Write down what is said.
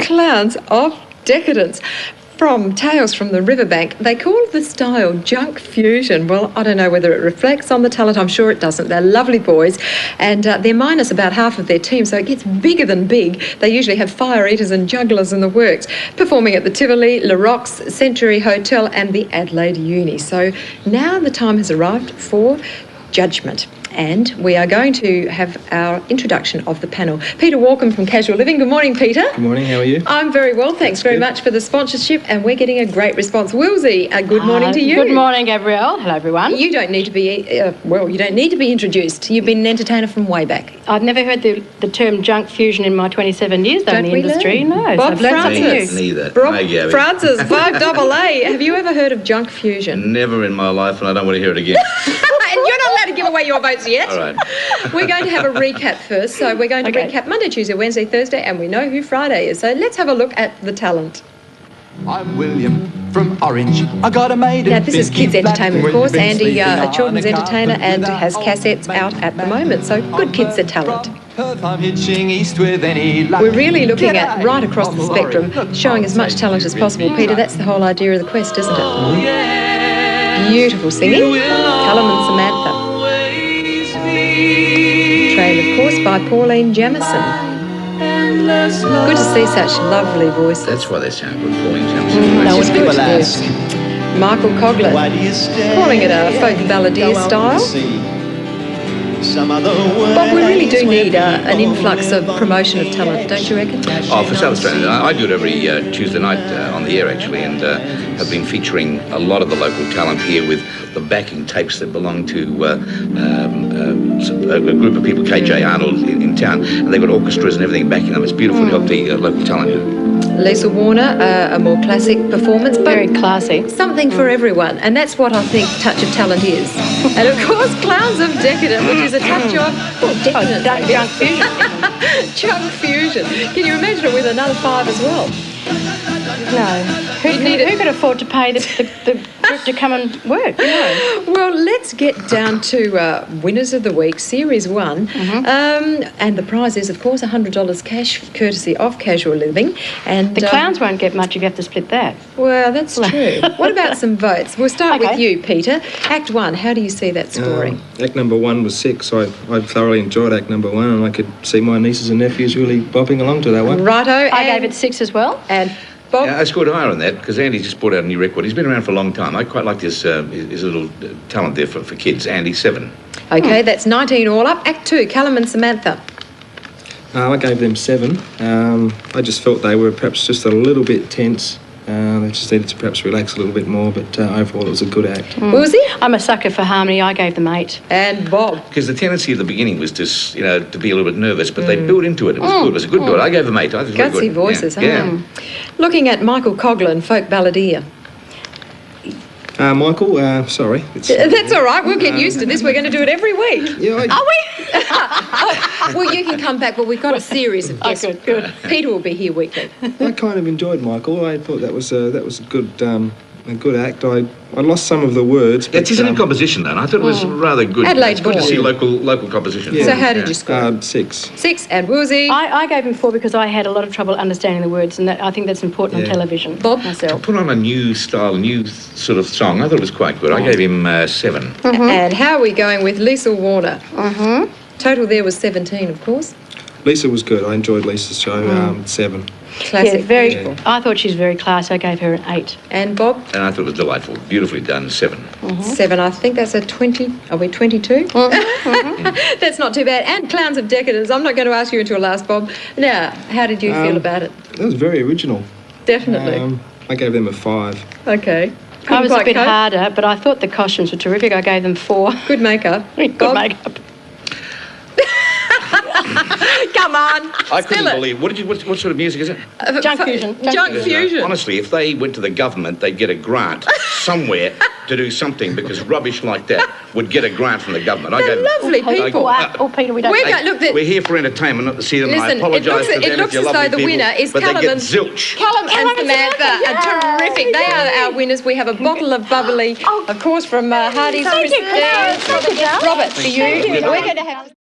Clowns of Decadence. From Tales from the Riverbank, they call the style junk fusion. Well, I don't know whether it reflects on the talent. I'm sure it doesn't. They're lovely boys, and they're minus about half of their team, so it gets bigger than big. They usually have fire eaters and jugglers in the works, performing at the Tivoli, La Rocks, Century Hotel and the Adelaide Uni. So now the time has arrived for judgment. And we are going to have our introduction of the panel. Peter Walkham from Casual Living. Good morning, Peter. Good morning, how are you? I'm very well, thanks very much for the sponsorship, and we're getting a great response. Wilsey, good morning to you. Good morning, Gabrielle. Hello, everyone. You don't need to be, you don't need to be introduced. You've been an entertainer from way back. I've never heard the term junk fusion in my 27 years though in the industry. Learn? No, Bob so I've learned something Francis. new. Neither. Francis, 5AA. Have you ever heard of junk fusion? Never in my life, and I don't want to hear it again. And you're not allowed to give away your votes yet. All right. We're going to have a recap first. So we're going to recap Monday, Tuesday, Wednesday, Thursday, and we know who Friday is. So let's have a look at the talent. I'm William from Orange. I got a maid. Now, this is kids' entertainment, of course. Andy, a children's entertainer, and has cassettes out at the moment. So good kids are talent. We're really looking at right across the spectrum, showing as much talent as possible. Peter, that's the whole idea of the quest, isn't it? Beautiful singing. Callum and Samantha. Trained, of course, by Pauline Jamison. Good to see such lovely voices. That's why they sound good, Pauline Jamison. No, it's good. Yes. Michael Coughlin, calling it a folk balladeer style. But we really do need an influx of promotion of talent, don't you reckon? Oh, for South Australia. I do it every Tuesday night on the air, actually, and have been featuring a lot of the local talent here with the backing tapes that belong to a group of people, KJ Arnold, in town, and they've got orchestras and everything backing them. It's beautiful to help the local talent. Lisa Warner, a more classic performance, but very classy. Something for everyone, and that's what I think Touch of Talent is. And of course, Clowns of Decadence, which is a touch of Junk fusion. Junk fusion. Can you imagine it with another 5 as well? No. Who could afford to pay the group to come and work? No. Well, let's get down to Winners of the Week, Series 1. And the prize is, of course, $100 cash, courtesy of Casual Living. And the clowns won't get much if you have to split that. Well, that's true. What about some votes? We'll start with you, Peter. Act 1, how do you see that scoring? Act number 1 was 6. I thoroughly enjoyed Act number 1, and I could see my nieces and nephews really bopping along to that one. Righto. I gave it 6 as well. And Bob? Yeah, I scored higher on that because Andy just brought out a new record. He's been around for a long time. I quite like his little talent there for kids. Andy, 7. Okay, that's 19 all up. Act 2, Callum and Samantha. I gave them 7. I just felt they were perhaps just a little bit tense. They just needed to perhaps relax a little bit more, but overall it was a good act. Wilsey? I'm a sucker for harmony. I gave them 8. And Bob? Because the tendency at the beginning was to be a little bit nervous, but they built into it. It was good. It was a good build. I gave them 8. I was very Gutsy good. voices, yeah. Looking at Michael Coughlin, folk balladeer. Michael, sorry. That's all right. We'll get used to this. We're going to do it every week. Yeah, Are we? Well, you can come back, but we've got a series of guests. Good. Peter will be here weekly. I kind of enjoyed Michael. I thought that was a good act. I lost some of the words. It's an composition, though, and I thought it was rather good. Adelaide It's good to see local composition. Yeah. So how did you score? 6. 6. And Wilsey? I gave him 4 because I had a lot of trouble understanding the words, and I think that's important on television. Bob? Myself. Put on a new style, a new sort of song. I thought it was quite good. I gave him 7. And how are we going with Lisa Warner? Total there was 17, of course. Lisa was good. I enjoyed Lisa's show. 7. Classic. Yeah, I thought she's very classy. I gave her an 8. And Bob? And I thought it was delightful. Beautifully done. 7. 7. I think that's a 20. Are we 22? That's not too bad. And Clowns of Decadence. I'm not going to ask you until last, Bob. Now, how did you feel about it? That was very original. Definitely. I gave them a 5. Okay. I was a bit harder, but I thought the costumes were terrific. I gave them 4. Good makeup. Good Bob? makeup. Come on. I couldn't believe. What sort of music is it? Junk fusion. Junk fusion. Honestly, if they went to the government, they'd get a grant somewhere to do something because rubbish like that would get a grant from the government. They're lovely people. Peter, we don't. We're here for entertainment, not to see them. Listen, I apologise to them. it looks as though the winner is but Callum they get and zilch. Callum and Samantha are terrific. They are our winners. We have a bottle of bubbly, of course, from Hardy's. Thank you. Robert, for you. We're going to have.